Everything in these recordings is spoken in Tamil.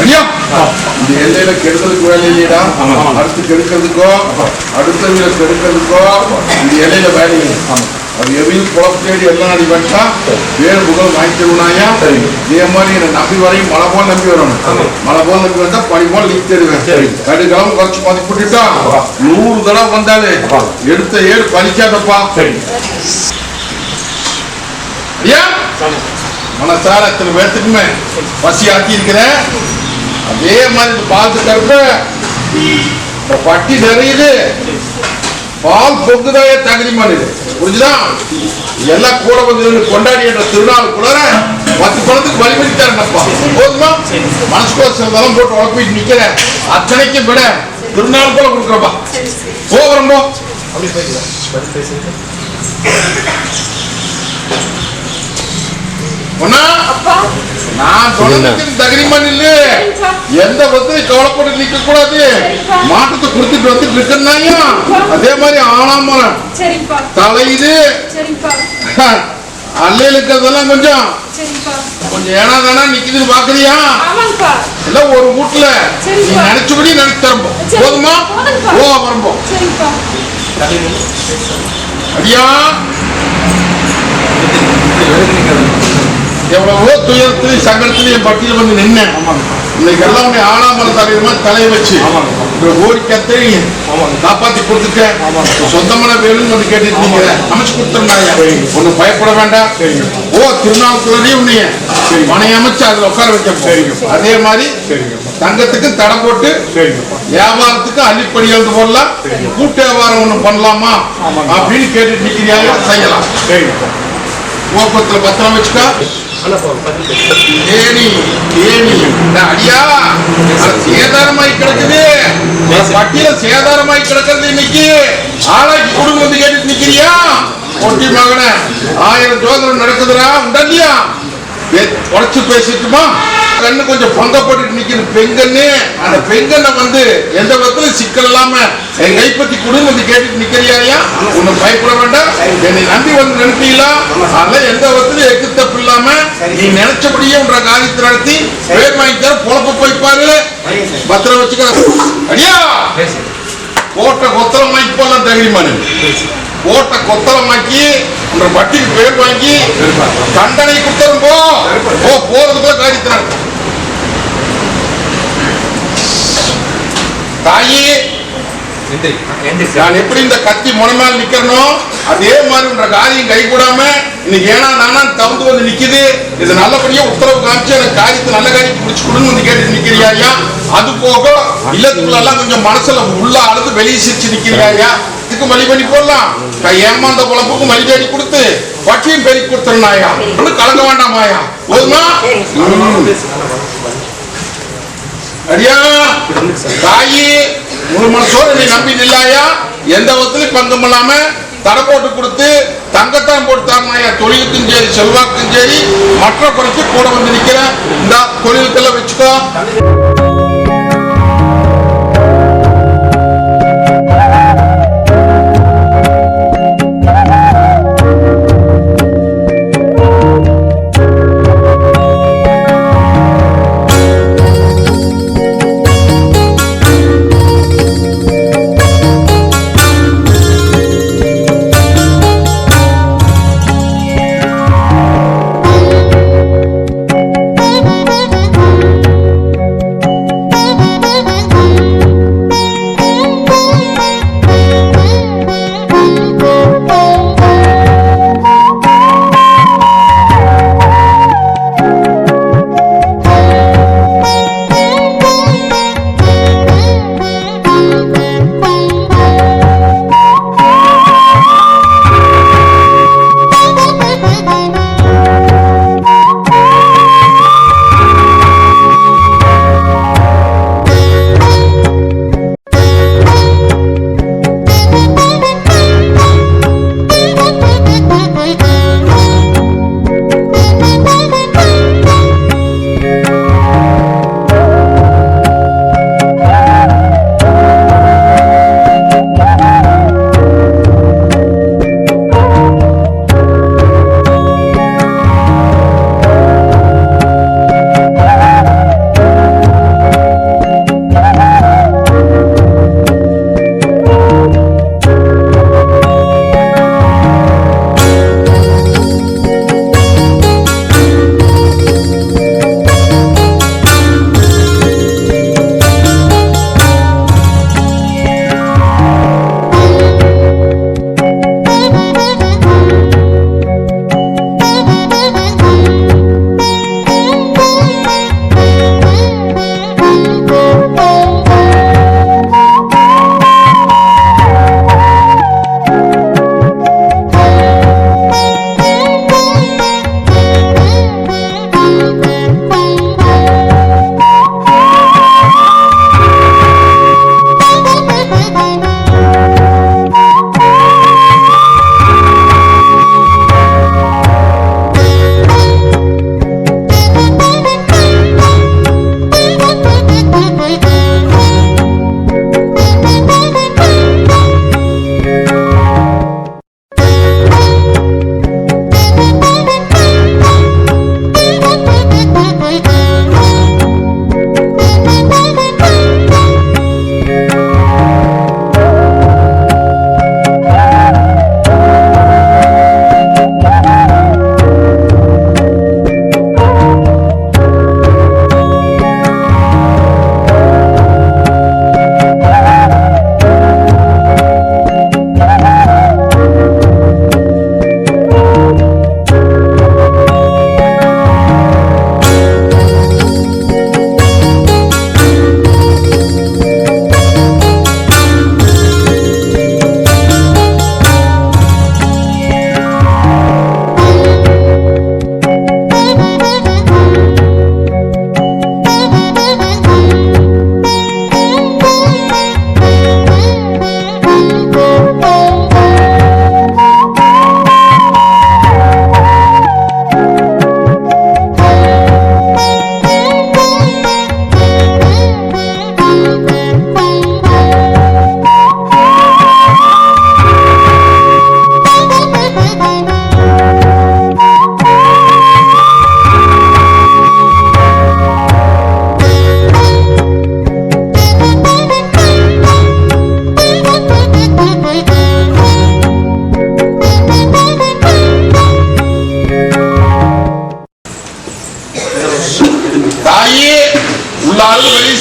இந்த எல்லையில கெடுக்கிறதுக்கு வேலை இல்லையா? அடுத்து கெடுக்கிறதுக்கோ அடுத்தவங்களை கெடுக்கிறதுக்கோ இந்த எல்லையில வேலை இல்லை. அது எவையும் குழப்ப தேடி எல்லாம் அடி வச்சா வேறு புகழ் வாங்கிக்கணும்னாயா. இதே மாதிரி என்னை நம்பி வரையும் மழை போல் நம்பி வரணும். மழை போல் நம்பி வந்தா பனி போல் நீக்கி தருவேன். கடுக்காலம் குறைச்சு மதிப்பிட்டுட்டா 100 தடவை வந்தாலே எடுத்த ஏடு பலிக்காதப்பா. மனசார இத்தனை பேர்த்துக்குமே பசி ஆக்கி இருக்கிறேன். அதே மாதிரி பால் கருப்ப பட்டி நிறையுது, பால் பொங்குதாய தகுதி பண்ணுது. புரிஞ்சுதா? எல்லாம் கூட வந்து கொண்டாடி என்ற திருநாளுக்குள்ள 10 பணத்துக்கு வழிபடி தரேன்ப்பா. போதுமா? மனசுக்குள்ள சிலதெல்லாம் போட்டு உழப்பிட்டு நிக்கிறேன். அத்தனைக்கும் விட திருநாள் போல கொடுக்குறப்பா. போகிறோம்போ அப்படி நான் சொல்றதுக்கு தகுதிமான் இல்ல. எந்த பத்தி கவலைப்பட்டு நிக்க கூடாது. மாற்றத்தை கொடுத்துட்டு வந்துட்டு இருக்கிறாங்க. அதே மாதிரி ஆனாமரம் தலையுது அல்லையில இருக்கிறதெல்லாம் கொஞ்சம் ஏனா தானா நிக்குதுன்னு பாக்குறியா? எல்லாம் ஒரு வீட்டுல நீ நினைச்சபடி நினைச்சு தரப்போம். போதுமா? ஓ வரப்போம். அடியா எவ்வளவோ துயரத்திலையும் சங்கடத்திலையும் என் பட்டியல வந்து நின்னேன். இன்னைக்கு எல்லாம் உன்னை ஆனாமரம் தலைவர் மாதிரி தலையை வச்சு கோரிக்கையும் காப்பாத்தி கொடுத்துட்டேன். சொந்தமான வேணும்னு வந்து கேட்டுட்டு அமைச்சு கொடுத்துருந்தாங்க. ஒண்ணு பயப்பட வேண்டாம். ஓ திருநாவுக்குள்ளே உன்னைய மனை அமைச்சு அதுல உட்கார வைக்க. அதே மாதிரி தங்கத்துக்கு தடை போட்டு வியாபாரத்துக்கு அள்ளிப்படியாவது போடலாம். கூட்டு வியாபாரம் ஒண்ணு பண்ணலாமா அப்படின்னு கேட்டுட்டு நிக்கிறாங்க. செய்யலாம். போக்குவரத்துல பத்திரம் வச்சுக்கா. சேதாரமாய் கிடக்குது. பட்டியல சேதாரமாய் கிடக்குது. இன்னைக்கு ஆளாக்கி குடும்பம் வந்து கேட்டு நிக்கிறியா? ஒட்டி மகன 1000 ஜோதிடம் நடக்குதுரா உண்டல்லையா? உடச்சு பேசிட்டுமா? கண்ணு கொஞ்சம் பங்கப்பட்டு நிக்கிற பெண்கண்ணு. அந்த பெண்கண்ணை வந்து எந்த விதத்துல சிக்கல் இல்லாம என் கைப்பற்றி குடும்பம் கேட்டுட்டு நிக்கிறியா? ஒன்னும் பயப்பட வேண்டாம். என்னை நம்பி வந்து நினைப்பீங்களா? அதெல்லாம் எந்த விதத்துல எக்கு தப்பு இல்லாம நீ நினைச்சபடியே உன்ற காரியத்தை நடத்தி பேர் வாங்கிட்ட பொழப்ப போய்ப்பாரு. பத்திரம் வச்சுக்க. அடியா கோட்டை கொத்தளமாக்கி போலாம் தகுதிமானு. கோட்டை கொத்தளமாக்கி உன்ற பட்டிக்கு பேர் வாங்கி தண்டனை கொடுத்தரும் போறதுக்குள்ள காரியத்தை நடத்த. தாயி நான் எப்படி இந்த கத்தி முனைமால் நிக்கிறனோ அதே மாதிரி உன்ற காரியம் கை கூடாம இன்னைக்கு ஏனா நானா தவுந்து வந்து நிக்குது. இது நல்லபடியா உத்தரவு காமிச்சு எனக்கு காரியத்தை நல்ல காரியம் பிடிச்சு கொடுன்னு வந்து கேட்டு நிக்கிறியா? அது போக இல்லத்துக்குள்ள எல்லாம் கொஞ்சம் மனசுல உள்ள அழுது வெளியே சிரிச்சு நிக்கிறியா? இதுக்கு வழி பண்ணி போடலாம். ஏமாந்த குழப்புக்கும் வழி தேடி கொடுத்து பட்டியும் பெருக்கி கொடுத்துருனாயா? ஒன்னும் கலங்க வேண்டாமாயா? போதுமா? அடியா தாயி முழு மனசோட நீ நம்பி நில்லாயா? எந்த விதத்திலும் பங்கம் இல்லாம தடை போட்டு கொடுத்து தங்கத்தான் போட்டு தரமாயா? தொழிலுக்கும் சரி செல்வாக்கும் சரி மற்ற குறைக்கு கூட வந்து நிக்கிற இந்த தொழிலுக்கெல்லாம் வச்சுக்கோ.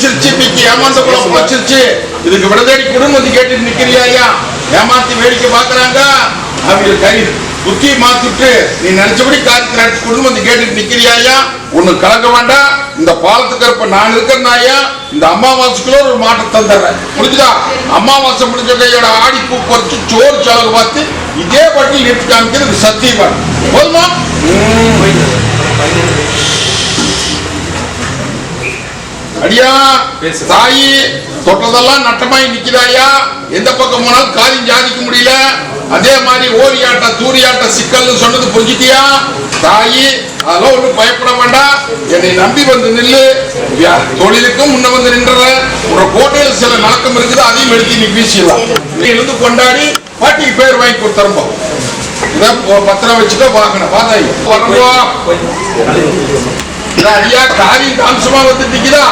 வெளிச்சிருச்சு, இன்னைக்கு ஏமாந்த குலம் குறைச்சிருச்சு, இதுக்கு விடதேடி குடும்பம் வந்து கேட்டு நிக்கிறியா? ஏமாத்தி வேடிக்கை பாக்குறாங்க, அவங்க கை புத்தி மாத்திட்டு நீ நினைச்சபடி காத்து நடத்தி குடும்பம் வந்து கேட்டு நிக்கிறியா? ஒண்ணு கலக்க வேண்டாம், இந்த பாலத்துக்கு இருப்ப நான் இருக்கிறனாயா இந்த அமாவாசைக்குள்ள ஒரு மாற்றம் தந்துடுறேன், புரிஞ்சுதா? அமாவாசை முடிஞ்ச கையோட ஆடி பூ பறிச்சு சோறு செலவு பார்த்து இதே பட்டியல் நிறுத்தி காமிக்கிறது சத்தியவான் போதுமா? அடியா தாயி தொட்டதெல்லாம் நட்டமாய் நிக்கிறாயா? எந்த பக்கம் போனாலும் காரியம் சாதிக்க முடியல. அதே மாதிரி ஓரியாட்ட தூரியாட்ட சிக்கல் சொன்னது புரிஞ்சுட்டியா தாயி? அதெல்லாம் ஒன்றும் பயப்பட வேண்டாம், என்னை நம்பி வந்து நில்லு. தொழிலுக்கும் முன்ன வந்து நின்ற ஒரு கோட்டையில் சில நலக்கம் இருக்குது, அதையும் எடுத்து நீ வீசிடலாம். நீ இருந்து கொண்டாடி பாட்டிக்கு பேர் வாங்கி கொடுத்துறம்போ, பத்திரம் வச்சுக்க வாங்கின பாதாயி வரம்போ. ஐயா காரியம் தாமசமா வந்து நிக்குதா?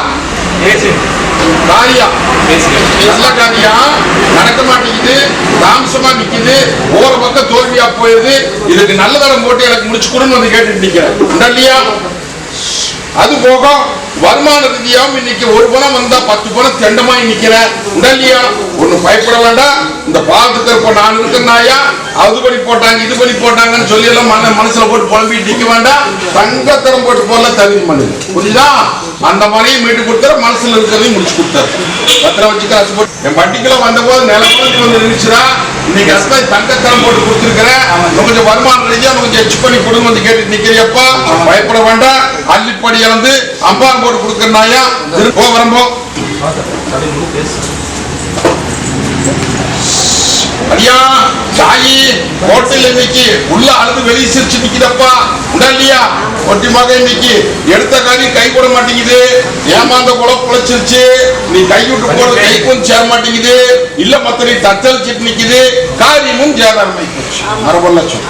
காரியா நல்ல காரியா நடக்க மாட்டேங்குது, தாமசமா நிக்குது, ஒவ்வொரு பக்கம் தோல்வியா போயிருது. இதுக்கு நல்ல தரம் போட்டு எனக்கு முடிச்சு கொடுன்னு வந்து கேட்டுட்டு நிக்கிறேன் இல்லையா? அது போக வருமான ரீதியாவும் இன்னைக்கு ஒரு பணம் வந்தா 10 பணம் தெண்டமாய் நிக்கிற இல்லையா? ஒண்ணு பயப்பட வேண்டாம். இந்த பாலத்துக்கு இருப்ப நான் இருக்கிறனாயா அது பண்ணி போட்டாங்க இது பண்ணி போட்டாங்கன்னு சொல்லி எல்லாம் மனசுல போட்டு புலம்பிட்டு நிக்க வேண்டாம். தங்கத்தரம் போட்டு போல தகுதி பண்ணுது, புரியுதா? அந்த மனையை மீட்டு கொடுத்தாரு, மனசுல இருக்கிறதையும் முடிச்சு கொடுத்தாரு. பத்திரம் வச்சு காசு போட்டு என் பட்டிக்குள்ள வந்த போது நிலப்பொழுது வந்து இருந்துச்சுடா, இன்னைக்கு அசை தங்கத்தரம் போட்டு கொடுத்துருக்கிறேன், கொஞ்சம் வருமான ரீதியா கொஞ்சம் எச்சு பண்ணி கொடுங்க வந்து கேட்டு நிக்கிறியப்பா. பயப்பட வேண்டாம், அள்ளிப்படி இறந்து அம்பான் போட்டு கொடுக்கறாயா போ வரம்போ. ஐயா தாயி ஹோட்டல் இன்னைக்கு உள்ள அழுது வெளியே சிரிச்சு நிக்குதப்பா இல்லையா? ஒட்டி மக இன்னைக்கு எடுத்த காரியம் கை போட மாட்டேங்குது, ஏமாந்த குலம் குழைச்சிருச்சு, நீ கை விட்டு போறது கைக்கும் சேர மாட்டேங்குது, இல்ல மத்த நீ தத்தளிச்சிட்டு நிக்குது, காரியமும் சேதாரமாய் போச்சு. 60 லட்சம்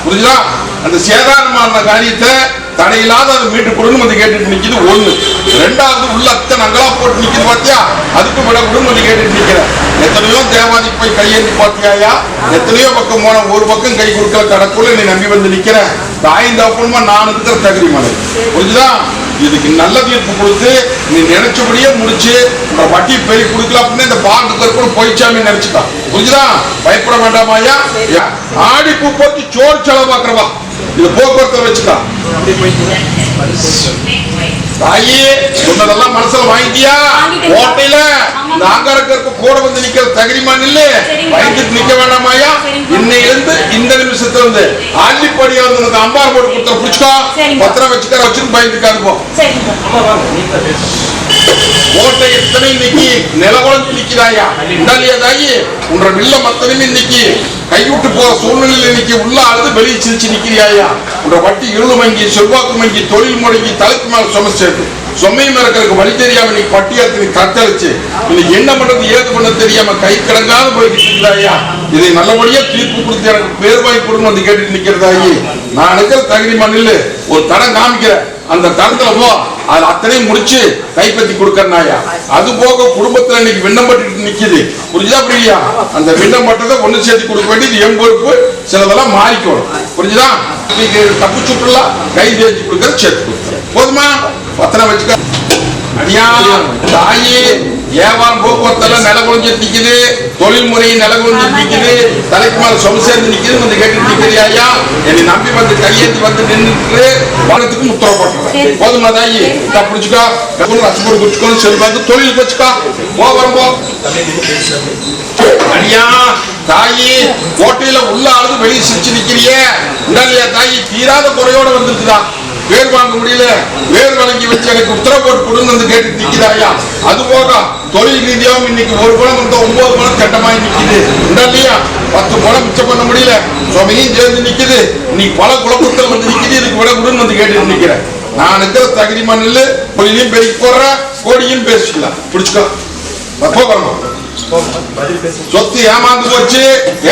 புரியுதா? அந்த சேதாரமான காரியத்தை தடையில்லாத அதை மீட்டு கொடுன்னு வந்து கேட்டுட்டு நிக்குது ஒண்ணு. ரெண்டாவது உள்ள அத்தனை நங்களா போட்டு நிக்குது பாத்தியா, அதுக்கு விட கொடுன்னு வந்து கேட்டுட்டு நிக்கிற. எத்தனையோ தேவாதிக்கு போய் கையேந்தி பாத்தியாயா? எத்தனையோ பக்கம் போன ஒரு பக்கம் கை கொடுக்கல கடக்குள்ள நீ நம்பி வந்து நிக்கிற. தாய்ந்த அப்புறமா நான் இருக்கிற தகுதி மலை புரிஞ்சுதா? இதுக்கு நல்ல தீர்ப்பு கொடுத்து நீ நினைச்சபடியே முடிச்சு உங்க வட்டி பெரிய கொடுக்கல அப்படின்னு இந்த பாலத்துக்கு போயிச்சாமி நினைச்சுக்கா, புரிஞ்சுதா? பயப்பட வேண்டாமாயா? ஆடி பூ போட்டு சோறு செலவு பாக்குறவா இது போக்குவரத்தை வச்சுக்கா. தாயே சொன்னதெல்லாம் மனசுல வாங்கிட்டியா? ஓட்டையில நாங்க இருக்க கூட வந்து நிக்கிற தகுதிமான் இல்ல, பயந்துட்டு நிக்க வேண்டாமாயா? இன்னையிலிருந்து இந்த நிமிஷத்துல இருந்து ஆண்டிப்படியா வந்து உனக்கு அம்பார் போட்டு கொடுத்த புடிச்சுக்கா, பத்திரம் வச்சுக்க வச்சுன்னு பயந்துக்காது போ. கோட்டை எத்தனை இன்னைக்கு நிலகுழந்து நிக்கிறாயா இல்லையா தாயி? உன்ற வில்ல மத்தனையும் இன்னைக்கு கைவிட்டு போற சூழ்நிலையில் இன்னைக்கு உள்ள அழுது வெளியே சிரிச்சு நிக்கிறியாயா? உன்ற வட்டி இருளு மங்கி செல்வாக்கு மங்கி தொழில் முடங்கி தலைக்கு மேல சுமச்சேட்டு சொம்மையும் இருக்கிறதுக்கு வழி தெரியாம நீ பட்டியாத்து நீ கத்தளிச்சு இன்னைக்கு என்ன பண்றது ஏது பண்ண தெரியாம கை கிடங்காது போய்கிட்டு இருக்கிறாயா? இதை நல்லபடியா தீர்ப்பு கொடுத்து எனக்கு பேர் வாங்கி கொடுன்னு வந்து கேட்டு நிக்கிறதாயி. நான் இருக்கிற தகுதி மண்ணில் ஒரு தடம் காமிக்கிறேன், அந்த தரத்துல போ, அது அத்தனையும் முடிச்சு கைப்பற்றி கொடுக்கறாயா? அது போக குடும்பத்துல இன்னைக்கு விண்ணப்பட்டு நிக்குது, புரிஞ்சுதா? புரியலையா? அந்த விண்ணப்பட்டத்தை ஒண்ணு சேர்த்து கொடுக்க வேண்டியது என் பொறுப்பு, சிலதெல்லாம் மாறிக்கணும், புரிஞ்சுதா? இன்னைக்கு தப்பு சுற்றுலா கை தேய்ச்சி கொடுக்கற சேர்த்து கொடுக்குற போதுமா? பத்திரம் வச்சுக்க. அடியா தாயே வியாபாரம் போக்குவரத்தெல்லாம் நில குறைஞ்சு நிக்குது, தொழில் முறை நில குறைஞ்சு நிக்குது, தலைக்கு மேல சொல் சேர்ந்து நிக்குது வந்து கேட்டு நிக்கிறியா? என்னை நம்பி வந்து கையேற்றி வந்து நின்றுட்டு வாரத்துக்கு உத்தரவு போட்டுறேன் போதுமா தாயி? பிடிச்சுக்கா ரசப்பொருள் குடிச்சுக்கணும், செல்வாந்து தொழிலுக்கு வச்சுக்கா போ வரம்போ. அடியா தாயி கோட்டையில உள்ள ஆளுது வெளியே சிரிச்சு நிக்கிறிய இல்லையா தாயி? தீராத குறையோட வந்துருக்குதா, வேர் வாங்க முடியல, வேர் வழங்கி வச்சு எனக்கு உத்தரவு போட்டு கொடுன்னு வந்து கேட்டு நிக்கிறாயா? அது போக தொழில் ரீதியாகவும் இன்னைக்கு ஒரு பணம் வந்து 9 பணம் கட்டமாயி நிக்குது இல்லையா? 10 பணம் மிச்சம் பண்ண முடியல, சுமையும் சேர்ந்து நிக்குது, நீ பல குழப்பத்தில் வந்து நிக்குது, இதுக்கு விட கொடுன்னு வந்து கேட்டு நிக்கிறேன். நான் இருக்கிற தகுதி மண்ணில் தொழிலையும் பெருக்கி போடுற, கோடியும் பேசிக்கலாம், பிடிச்சுக்கோ அப்போ வரணும். சொத்து ஏமாந்து போச்சு,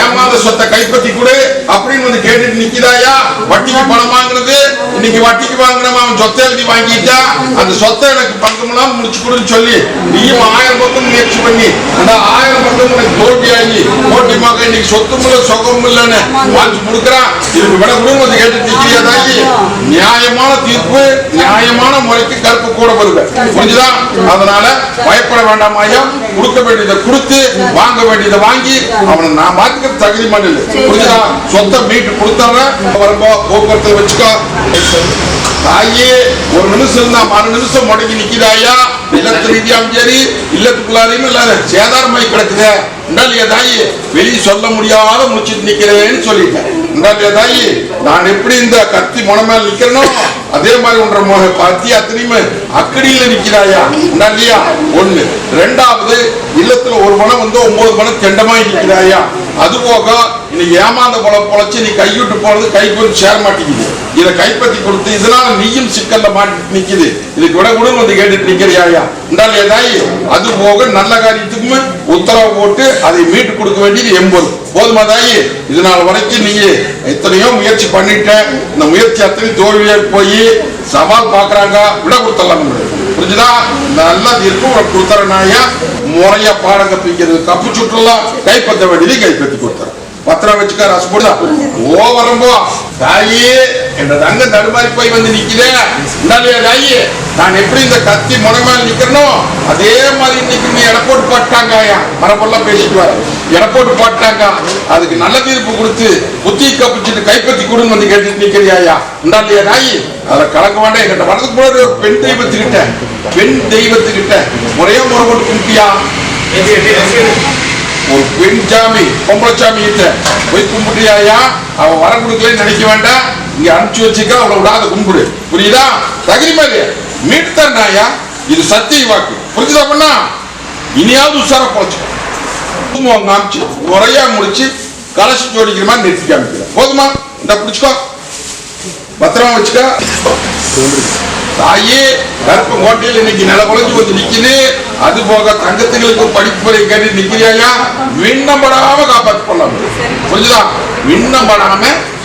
ஏமாந்த சொத்தை கைப்பற்றி கொடு அப்படின்னு வந்து கேட்டுட்டு நிக்கிறாயா? வட்டிக்கு பணம் வாங்குறது இன்னைக்கு வட்டிக்கு வாங்கினவன் அவன் சொத்தை எழுதி வாங்கிட்டா அந்த சொத்தை எனக்கு பங்கமெல்லாம் முடிச்சு கொடுன்னு சொல்லி நீயும் 1000 பக்கம் முயற்சி பண்ணி அந்த 1000 பக்கம் உனக்கு தோல்வியாகி போட்டி மகன் இன்னைக்கு சொத்தும் இல்லை சொகமும் இல்லைன்னு வாங்கி கொடுக்குறான். இதுக்கு விட குடும்பத்தை கேட்டு நிக்கிறியா தாயி? நியாயமான தீர்ப்பு நியாயமான முறைக்கு கருப்பு கூட வருவேன். புரிஞ்சுதா? அதனால பயப்பட வேண்டாம் ஐயா. கொடுக்க வேண்டியதை கொடுத்து வாங்க வேண்டியதை வாங்கி அவனை நான் மாத்திக்க தகுதி பண்ணல. புரிஞ்சுதா? சொத்தை மீட்டு கொடுத்துறேன். வரும்போ போக்குவரத்துல வச்சுக்கோ தாயே. ஒரு நிமிஷம் இருந்தா மறு நிமிஷம் முடங்கி நிக்கிறாயா? இல்லத்து ரீதியாவும் சரி இல்லத்துக்குள்ளாரையும் இல்லாத சேதாரமாய் கிடக்குது. உண்டாலியா தாயி? வெளியே சொல்ல முடியாத முடிச்சுட்டு நிக்கிறேன்னு சொல்லிட்டேன். உண்டாலியா தாயி? நான் எப்படி இந்த கத்தி முனை மேல நிக்கிறனோ அதே மாதிரி ஒன்ற பத்தி அத்தனையுமே அக்கடியில நிக்கிறாயா? உண்டாலியா? ஒண்ணு. ரெண்டாவது இல்லத்துல ஒரு மனம் வந்து 9 மனம் கெண்டமாய் நிக்கிறாயா? அது போக இன்னைக்கு ஏமாந்த பொழைச்சு நீ கைவிட்டு போறது கைக்கு வந்து சேர மாட்டேங்குது. இதை கைப்பற்றி கொடுத்து இதனால நீயும் சிக்கல்ல மாட்டி நிக்குது. இதுக்கு விட கூட வந்து கேட்டுட்டு நிக்கிறியாயா? உண்டாலியா தாயி? அது போக நல்ல காரியத்துக்குமே உத்தரவு போட்டு அதை மீட்டு கொடுக்க வேண்டியது 80. போதுமா தாயி? இதனால் வரைக்கும் நீங்க எத்தனையோ முயற்சி பண்ணிட்ட. இந்த முயற்சி அத்தனை தோல்வியா போய் சவால் பாக்குறாங்க. விட கொடுத்தலாம். புரிஞ்சுதா? நல்லா இருக்கும் உனக்கு கொடுத்துறனாயா? முறையா பாடம் கற்பிக்கிறது கப்பு சுற்றுலாம் கைப்பற்ற வேண்டியது கைப்பற்றி கொடுத்துறேன். பத்திரம் வச்சுக்க ரசப்போடுதா ஓ வரம்போ தாயே என்ற தங்க தடுமாறி போய் வந்து நிக்கிறேன். உண்டாலியா தாயி? நான் எப்படி இந்த கத்தி முனை மேல நிக்கிறனோ அதே மாதிரி இன்னைக்கு நீ எடை போட்டு போட்டாங்க. மரபெல்லாம் பேசிட்டு வர எடை போட்டு போட்டாங்க. அதுக்கு நல்ல தீர்ப்பு கொடுத்து புத்தி கப்பிச்சுட்டு கைப்பற்றி கொடுன்னு வந்து கேட்டு நிக்கிறியாயா? உண்டாலியா தாயி? அதை கலக்க வேண்டாம். என்கிட்ட வரதுக்கு போது பெண் தெய்வத்துக்கிட்ட முறையா முறை போட்டு கும்பிட்டியா? ஒரு பெண் சாமி பொம்பளை சாமி கிட்ட போய் கும்பிட்டியாயா? அவன் வர கொடுக்கலன்னு நினைக்க வேண்டாம். இங்க அனுப்பிச்சு வச்சுக்க. அவளை விடாத கும்பிடு. புரியுதா? தகுதி மாதிரி மீட்தாயா? இது சத்திய வாக்கு. புரிஞ்சுதா? பண்ணா இனியாவது உஷாரா பொழைச்சுக்கோ. காமிச்சு முறையா முடிச்சு கலசி ஜோடிக்கிற மாதிரி நிறுத்தி காமிக்கிறேன். போதுமா? இந்த பிடிச்சுக்கோ. பத்திரமா வச்சுக்க தாயே. கருப்பு கோட்டையில் இன்னைக்கு நில குலைஞ்சு கொஞ்சம் நிக்குது. அது போக தங்கத்துகளுக்கு படிப்புரை கேட்டு நிக்கிறியா? விண்ணப்படாம காப்பாற்று பண்ணலாம். புரிஞ்சுதா? விண்ணப்படாம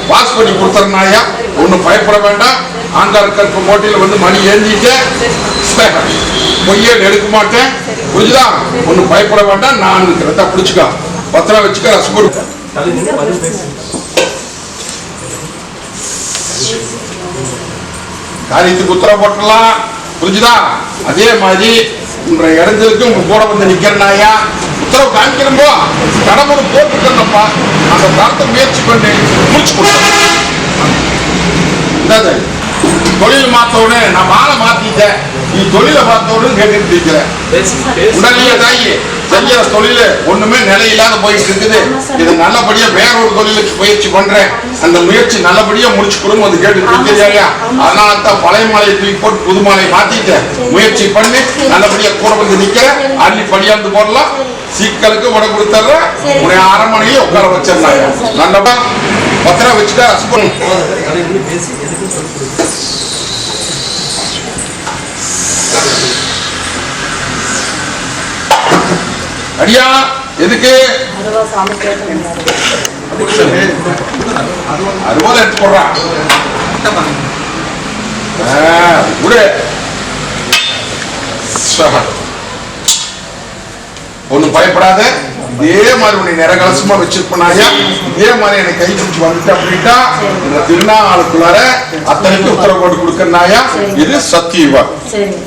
பாஸ் பண்ணி கொடுத்துறனாயா? ஒன்னும் பயப்பட வேண்டாம். ஆங்கார கருப்பு கோட்டையில வந்து மணி ஏந்திட்டு பொய்யே எடுக்க மாட்டேன். புரிஞ்சுதா? ஒன்னும் பயப்பட வேண்டாம். நான் இருக்கிறத பிடிச்சுக்கா. பத்திரம் வச்சுக்க. ரசம் காரியத்துக்கு உத்தரவு போட்டலாம். புரிஞ்சுதா? அதே மாதிரி இன்றைய இடங்களுக்கு உங்க கூட வந்து நிக்கிறனாயா? உத்தரவு காமிக்கிறப்போ கடமுறை போட்டுக்கிறப்பா அந்த தரத்தை முயற்சி பண்ணி முடிச்சு கொடுத்தேன். தொழில் மாத்தோன்னு நான் மாலை மாத்திட்டேன். நீ தொழிலை பார்த்தோன்னு கேட்டுட்டு இருக்கிறேன். உடனே தாயி செய்யற தொழில ஒண்ணுமே நிலையில்லாத போயிட்டு இருக்குது. இது நல்லபடியா வேற ஒரு தொழிலுக்கு முயற்சி பண்றேன். அந்த முயற்சி நல்லபடியா முடிச்சு கொடுங்க வந்து கேட்டுட்டு இருக்கிறியா? அதனால தான் பழைய மாலையை தூக்கி போட்டு புது மாலையை மாத்திட்டேன். முயற்சி பண்ணி நல்லபடியா கூட வந்து நிக்கிறேன். அள்ளி படியாந்து போடலாம். சீக்களுக்கு விட கொடுத்துற உன்னை அரண்மனையில உட்கார வச்சிருந்தாங்க. நல்லபா பத்திரம் வச்சுட்டா அடியா எதுக்கு அறுபது எடுத்து போடுறான். ஒன்னும் பயப்படாத. இதே மாதிரி உன்னை நிறகலசமா வச்சிருப்பனாயா? இதே மாதிரி என்னை கை பிடிச்சு வந்துட்டு அப்படின்ட்டா இந்த திருநாளுக்குள்ளார அத்தனைக்கு உத்தரவு போட்டு கொடுக்கறாயா? இது சத்தியவா.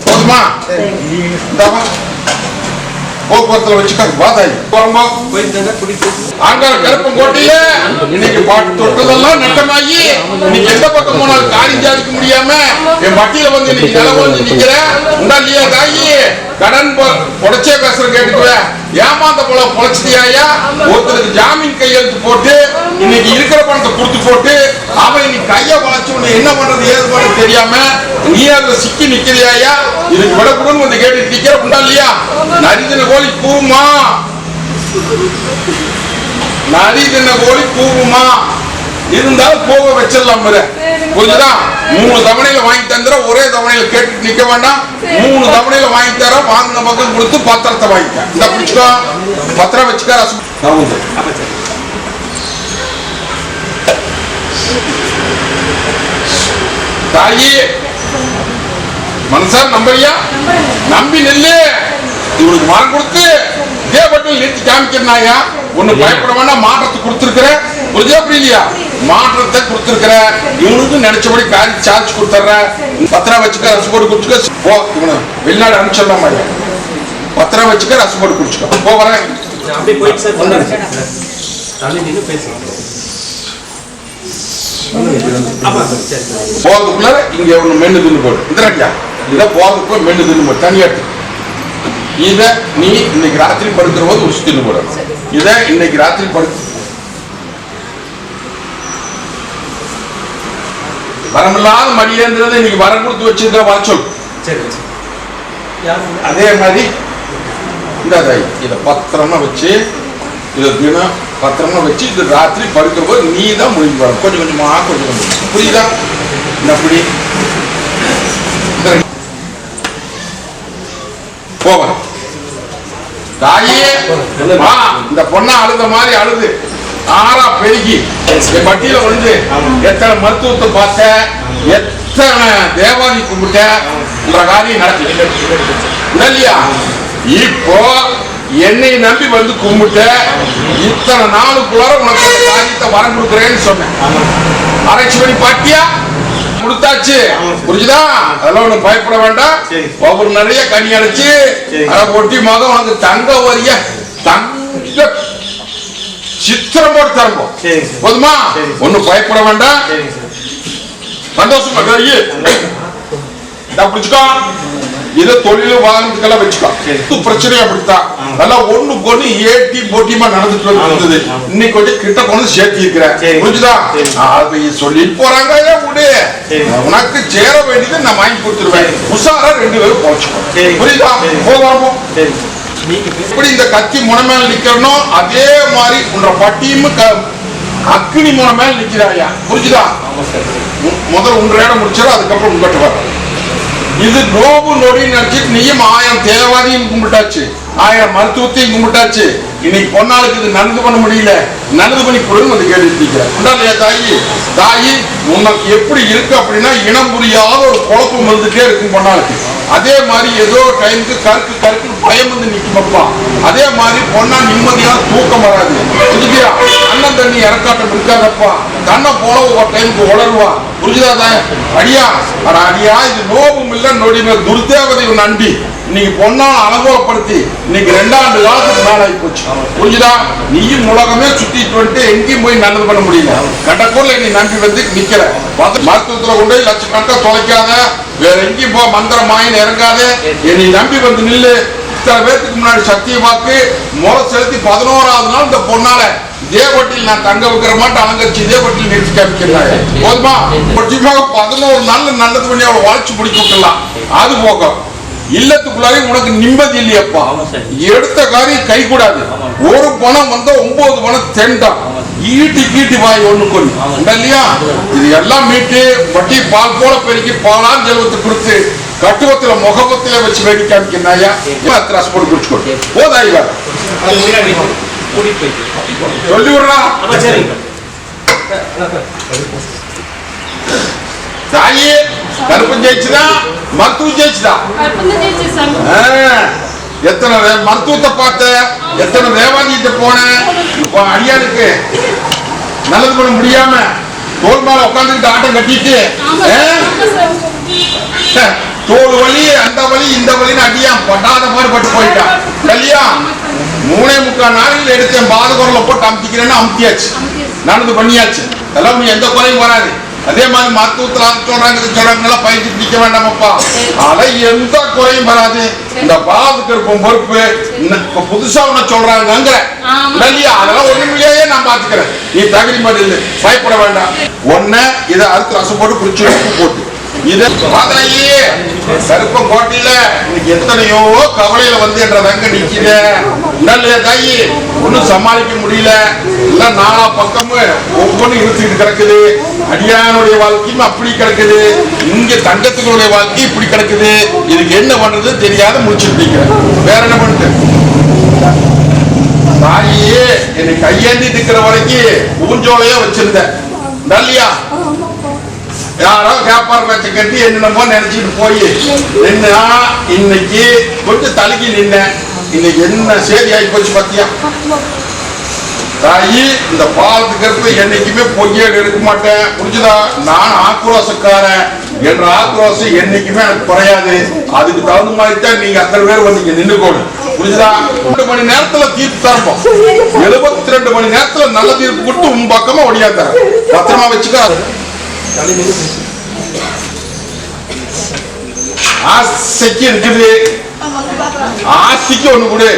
போதுமா? போக்குவரத்துல வச்சுக்காங்க. பாதாயி ஆங்கார கருப்பம் கோட்டையில இன்னைக்கு பாட்டு தொட்டதெல்லாம் நட்டமாகி இன்னைக்கு எந்த பக்கம் போனாலும் காரியம் சாதிக்க முடியாம என் வட்டியில வந்து இன்னைக்கு நில கொஞ்சம் நிக்கிறேன். உண்டாலியா தாயி? கடன் பொடைச்சே பேசுற கேட்டுக்குவேன். ஏமாந்த போல பொழைச்சிட்டியாயா? ஒருத்தருக்கு ஜாமீன் கையெழுத்து போட்டு இன்னைக்கு இருக்கிற பணத்தை கொடுத்து போட்டு அவன் இன்னைக்கு கைய வளைச்சு உன்னை என்ன பண்றது ஏது பண்றது தெரியாம நீ அதுல சிக்கி நிக்கிறியாயா? இதுக்கு விடக்கூடாதுன்னு வந்து கேட்டு நிக்கிற. உண்டாலியா? நரிதின கோழி கூவுமா? நரிதின கோழி கூவுமா? இருந்தாலும் போக வச்சிடலாம். புரிஞ்சுதா? 3 தவணையில வாங்கி தந்துற. ஒரே தவணையில கேட்டு நிக்க வேண்டாம். 3 தவணையில வாங்கி தர. வாங்கின பக்கம் கொடுத்து பத்திரத்தை வாங்கிக்க. இந்த பிடிச்சுக்கோ. பத்திரம் வச்சுக்க. தாயி மனசார் நம்பறியா? நம்பி நெல்லு. இவனுக்கு மரம் கொடுத்து இதே பட்டியல் நிறுத்தி காமிக்கிறாயா? ஒண்ணு பயப்பட வேண்டாம், மாற்றத்தை கொடுத்துருக்கிற. புரிஞ்சா புரியலையா? மாற்றத்தை கொடுத்துருக்கிற. இவனுக்கு நினைச்சபடி காரி சார்ஜ் கொடுத்துற. பத்திரம் வச்சுக்க, ரசம் போட்டு குடிச்சுக்க. போ, இவனு வெளிநாடு அனுப்பிச்சிடலாமா? பத்திரம் வச்சுக்க, ரசம் போட்டு குடிச்சுக்க. போ, வரேன். போறதுக்குள்ள இங்க ஒண்ணு மென்னு தின்னு போடு. இந்திராட்டியா இதை போறதுக்குள்ள மென்னு தின்னு போடு. தனியா இத நீ இன்னைக்கு ராத்திரி படுக்கிற போது உச்சி தின்னு போட. இத இன்னைக்கு ராத்திரி வரமில்லாத மடியேன்றது இன்னைக்கு வரம் கொடுத்து வச்சிருக்க வர சொல். அதே மாதிரி இந்த இதை பத்திரமா வச்சு, இதை தினம் பத்திரமா வச்சு, இது ராத்திரி படுக்கிற போது நீ தான் முடிஞ்சு வரும். கொஞ்சம் கொஞ்சமா கொஞ்சம் கொஞ்சம். புரியுதா? அப்படி போவ தாயே இந்த பொண்ணா அழுத மாதிரி அழுது ஆறா பெருகி என் பட்டியல வந்து எத்தனை மருத்துவத்தை பார்த்த, எத்தனை தேவாதி கும்பிட்ட காரியம் நடக்குது இல்லையா? இப்போ என்னை நம்பி வந்து கும்பிட்ட இத்தனை நாளுக்குள்ளார உனக்கு அந்த காரியத்தை வரம் கொடுக்குறேன்னு சொன்னேன். ஆராய்ச்சி பண்ணி பாட்டியா? கொடுத்தாச்சு. புரிஞ்சுதா? அதெல்லாம் ஒண்ணு பயப்பட வேண்டாம். ஒவ்வொரு நிறைய கனி அடைச்சு அதை ஒட்டி மகன் உனக்கு தங்க வரிய தங்க சித்திரம் போட்டு தரம்போ. போதுமா? ஒண்ணு பயப்பட வேண்டாம். சந்தோஷமா புரிச்சுக்கோ. இதை தொழில் வாகனத்துக்கெல்லாம் வச்சுக்கோ. பிரச்சனை அப்படித்தான். அதெல்லாம் ஒண்ணு கொண்டு ஏட்டி போட்டியமா நடந்துட்டு இருந்தது. இன்னைக்கு கொஞ்சம் கிட்ட கொண்டு சேர்த்தி இருக்கிறேன். புரிஞ்சுதா? அதை சொல்லிட்டு போறாங்க. உனக்கு சேர வேண்டியதை நான் வாங்கி கொடுத்துருவேன். உஷாரா 2 பேரும் போச்சுக்கோ. புரியுதா? போவோம். இப்படி இந்த கத்தி முனை மேல நிக்கணும். அதே மாதிரி உன்ற பட்டியும் அக்னி முனை மேல நிக்கிறாயா? புரிஞ்சுதா? முதல்ல 1 இடம் முடிச்சிடும், அதுக்கப்புறம் உங்ககிட்ட வர. இது நோவு நொடி நினைச்சிட்டு நீயும் 1000 தேவாதியும் கும்பிட்டாச்சு, 1000 மருத்துவத்தையும் கும்பிட்டாச்சு. இன்னைக்கு பொன்னாளுக்கு இது நல்லது பண்ண முடியல, நல்லது பண்ணி கொடுன்னு வந்து கேட்டுருக்கீங்க. தாயி உனக்கு எப்படி இருக்கு அப்படின்னா இனம் புரியாத ஒரு குழப்பம் வந்துட்டே இருக்கும் பொன்னாளுக்கு. அதே மாதிரி ஏதோ டைமுக்கு கருக்கு கருக்கு பயம் வந்து நிற்குமப்பா. அதே மாதிரி பொண்ணா நிம்மதியான தூக்கம் வராது. புரிஞ்சுக்கியா? அண்ணன் தண்ணி இறக்காட்டம் இருக்காதப்பா. தன்னை போல ஒவ்வொரு டைமுக்கு உளருவா. புரிஞ்சுதாதான்? அடியா அடியா இது நோவும் இல்லை நொடி மேல் துர்தேவதை நண்டி இன்னைக்கு பொண்ணால் அனுபவப்படுத்தி இன்னைக்கு 2 ஆண்டு காலத்துக்கு மேல ஆகி போச்சு. புரிஞ்சுதா? நீயும் உலகமே சுத்திட்டு வந்துட்டு எங்கேயும் போய் நல்லது பண்ண முடியல. கட்டக்கூர்ல நீ நம்பி வந்து நிக்கிற. மருத்துவத்துல கொண்டு போய் லட்சக்கணக்கா தொலைக்காத, வேற எங்கேயும் போ மந்திரம் மாயின் இறங்காத. என்னை நம்பி வந்து நில்லு. இத்தனை பேருக்கு முன்னாடி சக்தியை பார்த்து முறை செலுத்தி 11ஆவது நாள் இந்த பொண்ணால இதே வட்டியில் நான் தங்க வைக்கிற மாட்டேன் அலங்கரிச்சு இதே வட்டியில் நிறுத்தி காமிக்கிறாங்க. போதுமா? 11 நாள்ல நல்லது பண்ணி அவளை வளைச்சு பிடிக்க விட்டுலாம். அது போக இல்லத்துக்குள்ளாரே உனக்கு நிம்மதி இல்லையப்பா. எடுத்த காரியம் கை கூடாது. ஒரு பணம் வந்தா 9 பணம் தெண்டாம். ஈட்டி வாய் ஒண்ணு கொண்டு இல்லையா? இது எல்லாம் மீட்டு வட்டி பால் போல பெருக்கி பாலான் ஜெல்வத்தை கொடுத்து கட்டுவத்துல முகபத்தில வச்சு வேடி காமிக்கிறாயா? போட்டு குடிச்சுக்கோ. போதாய் சொல்லி விடுறா. தாயே கருப்பம் ஜெயிச்சுதா, மருத்துவம் ஜெயிச்சுதா? எத்தனை மருத்துவத்தை பார்த்த, எத்தனை தேவாதிகிட்ட போன. அடியானுக்கு நல்லது பண்ண முடியாம தோல் மேல உட்காந்துக்கிட்டு ஆட்டம் கட்டிட்டு தோல் வலி அந்த வலி இந்த வலின்னு அடியா பட்டாத மாதிரி பட்டு போயிட்டான். இல்லையா? 3.25 நாளில் எடுத்தேன் பாதகுரல போட்டு அமுத்திக்கிறேன்னு அமுத்தியாச்சு, நடந்து பண்ணியாச்சு. அதெல்லாம் நீ எந்த குறையும் வராது. அதே மாதிரி மருத்துவத்துல சொல்றாங்க பயிற்சி பிடிக்க வேண்டாமப்பா. அதை எந்த குறையும் வராது. இந்த பாதுக்கு இருக்கும் பொறுப்பு புதுசா ஒண்ணு சொல்றாங்க இல்லையா? அதெல்லாம் ஒண்ணுமில்லையே நான் பாத்துக்கிறேன். நீ தகுதி மாதிரி பயப்பட வேண்டாம். ஒன்ன இதை அறுத்து ரசம் போட்டு குடிச்சு போட்டு இதை கருப்பம் கோட்டையில இன்னைக்கு எத்தனையோ கவலையில வந்து என்ற ரங்க நிக்கிற நல்ல தாயி ஒன்னும் சமாளிக்க முடியல. எல்லாம் 4 பக்கமும் ஒவ்வொன்றும் இழுத்துக்கிட்டு கிடக்குது. அடியானுடைய வாழ்க்கையும் அப்படி கிடக்குது, இங்க தங்கத்துக்குடைய வாழ்க்கை இப்படி கிடக்குது. இதுக்கு என்ன பண்றது தெரியாத முடிச்சுட்டு வேற என்ன பண்ணிட்டு தாயே என்னை கையேந்தி நிக்கிற வரைக்கும் பூஞ்சோலையா வச்சிருந்த இல்லையா? யாரோ வியாபார பேச்சை கட்டி என்னென்னமோ நினைச்சிட்டு போய் நின்னா இன்னைக்கு கொஞ்சம் தலுக்கி நின்ன இன்னைக்கு என்ன சேதி ஆகி போச்சு பாத்தியா தாயி. இந்த பாலத்துக்கு இருப்ப என்னைக்குமே பொய்யேடு எடுக்க மாட்டேன் புரிஞ்சுதா. நான் ஆக்ரோசக்காரன் என்ற ஆக்ரோசம் என்னைக்குமே எனக்கு குறையாது. அதுக்கு தகுந்த மாதிரி தான் நீங்க அத்தனை பேர் வந்து நின்றுக்கோடு புரிஞ்சுதா. 2 மணி நேரத்துல தீர்ப்பு தரப்போம். 72 மணி நேரத்துல நல்ல தீர்ப்பு கொடுத்து உன் பக்கமா ஒடியா தர பத்திரமா வச்சுக்கோ. ஆசைக்கு இருக்குது ஆசைக்கு ஒண்ணு கொடு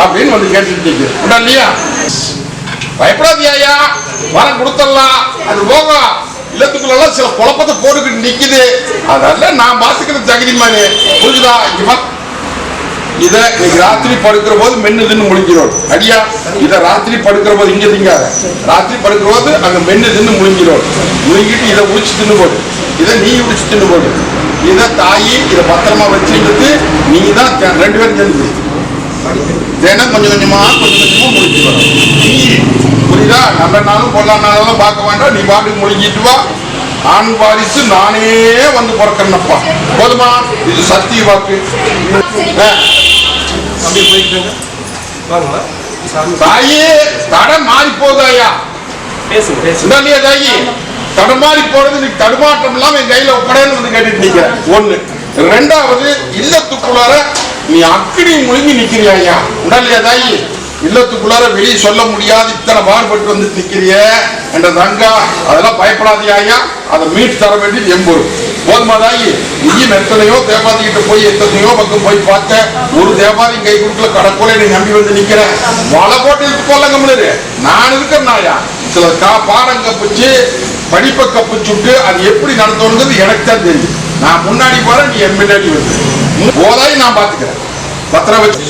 அப்படின்னு வந்து கேட்டுட்டு இல்லையா. பயப்படாதியா வரம் கொடுத்துடலாம். அது போக இல்லத்துக்குள்ள சில குழப்பத்தை போட்டுக்கிட்டு நிக்குது. அதெல்லாம் நான் பாத்துக்கிறது தகுதி மாதிரி புரிஞ்சுதா. இத இன்னைக்கு ராத்திரி படுக்கிற போது மென்னு தின்னு முழிக்கிறோம் அடியா. இத ராத்திரி படுக்கிற போது இங்க திங்காத. ராத்திரி படுக்கிற போது அங்க மென்னு தின்னு முழிக்கிறோம். முழுங்கிட்டு இதை உடிச்சு தின்னு போடு. இதை நீ உடிச்சு தின்னு போடு. இத தாயி இதை பத்திரமா வச்சுக்கிட்டு நீ தான் 2 பேரும் சேர்ந்து தினம் கொஞ்சம் கொஞ்சமா முடிச்சு வரும். நீ புரியுதா. நல்ல நாளும் பொல்லா நாளும் பார்க்க வேண்டாம். நீ பாட்டுக்கு முழுங்கிட்டு வா. ஆண் வாரிசு நானே வந்து பிறக்கிறேன்னப்பா போதுமா. இது சத்திய வாக்கு. தாயி தடம் மாறி போதாயா இல்லையா தாயி. தடுமாறி போறது நீ தடுமாற்றம் இல்லாம என் கையில ஒப்படைன்னு வந்து கேட்டுட்டு நிக்கிற. 1. 2வது இல்லத்துக்குள்ளார நீ அக்கினி முழுங்கி நிக்கிறியா உடலையா தாயி. இல்லத்துக்குள்ளார வெளியே சொல்ல முடியாது இத்தனை பாடுபட்டு வந்து நிக்கிறிய என்ற தங்கா. அதெல்லாம் பயப்படாதியா. அதை மீட்டு தர வேண்டியது எம்பொரு போதுமா தாயி. நீயும் எத்தனையோ தேவாதி கிட்ட போய் எத்தனையோ பக்கம் போய் பார்த்த ஒரு தேவாதி கை கொடுக்கல. கடற்கொலை நீ நம்பி வந்து நிக்கிற. வலை போட்டு இருக்கு போல கம்முனு நான் இருக்கிறனாயா. சில பாடம் கப்பிச்சு படிப்பை கப்பிச்சுட்டு அது எப்படி நடத்தணுங்கிறது எனக்கு தான் தெரியும். நான் முன்னாடி போறேன் நீ என் முன்னாடி வந்து போதாய் நான் பாத்துக்கிறேன் பத்திரம் வச்சு.